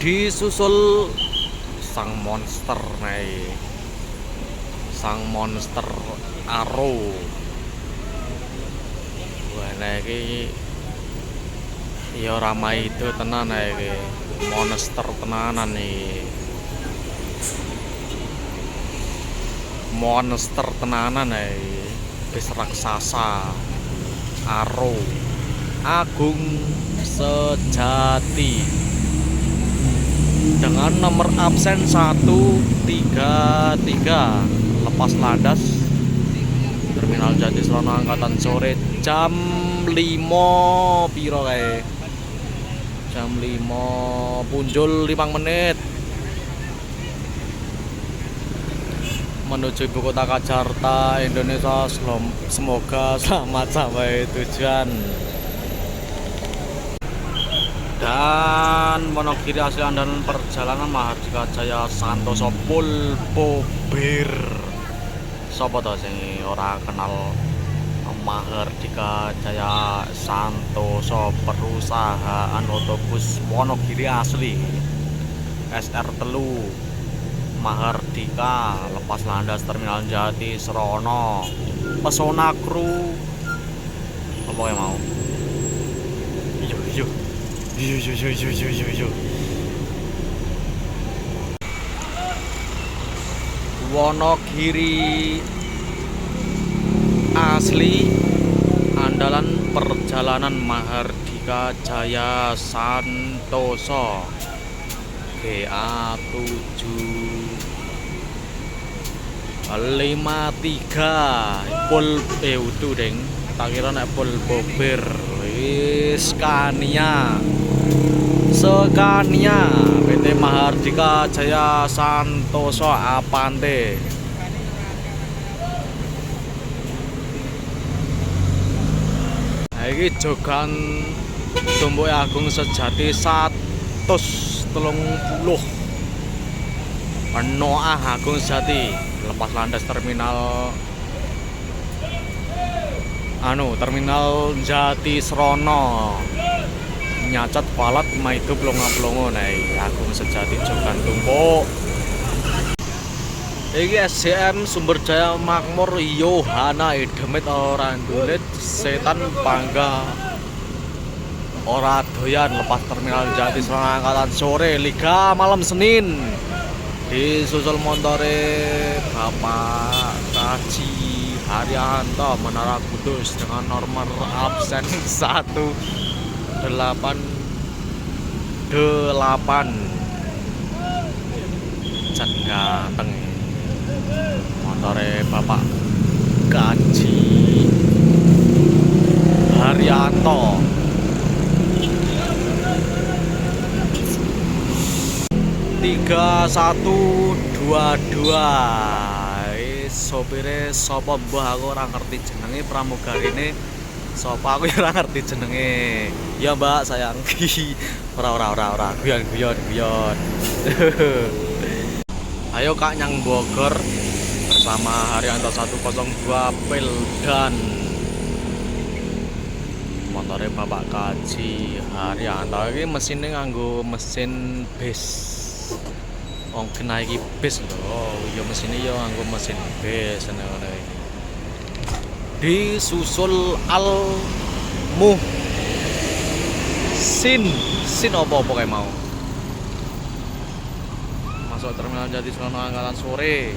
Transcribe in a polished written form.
Disusul sang monster nih, sang monster Arrow. Wah nah iki ya ramai itu tenan iki, monster tenanan nih, monster tenanan nih, bis raksasa Arrow Agung Sejati dengan nomor absen 133 lepas landas Terminal Jatisrono angkatan sore jam 5 piro kae, jam 5 punjul 5 menit menuju ibu kota Jakarta, Indonesia. Semoga selamat sampai tujuan. Dan Wonogiri asli andalan perjalanan Mahardika Jaya Santoso Pulpo Bir. Sopo to sing ora kenal Mahardika Jaya Santoso, perusahaan otobus Wonogiri asli SR3 Mahardika, lepas landas Terminal Jatisrono, Pesona Kru. Apa yang mau? Yo. Wonogiri asli andalan perjalanan Mahardika Jaya Santoso GA7 53 pol utuh deng, tak kira nek pol bobir. Scania PT Mahardika Jaya Santoso Apante. Nah, iki jogan Tumbuh Agung Sejati 130 Noah Agung Sejati, lepas landas Terminal Jatisrono, nyacat palat maidu plongo-plongo nih Agung Sejati jogan tumpuk. Iki SCM Sumber Jaya Makmur Yohana Demit ora ndulit, setan bangga ora doyan, lepas Terminal Jatisrono angkatan sore Liga malam Senin. Disusul montore Bapak Kaji Haryanto Menara Kudus dengan nomor absen 188. Jan ganteng motore Bapak Kaji Haryanto. 3122. Sopire sapa mbah aku ora ngerti jenenge, pramugarine sapa aku ora ngerti jenenge. Ya Mbak sayang. Ora guyon. Ayo Kak nyang Bogor bersama Haryanto 102 Peldan. Motore Bapak Kaji Haryanto iki mesine nganggo mesin bis. Wong kena iki bis lho, ya mesine ya nganggo mesin bis ngono iki. Disusul Sin apa kayak mau. Masuk Terminal Jatisrono angkatan sore.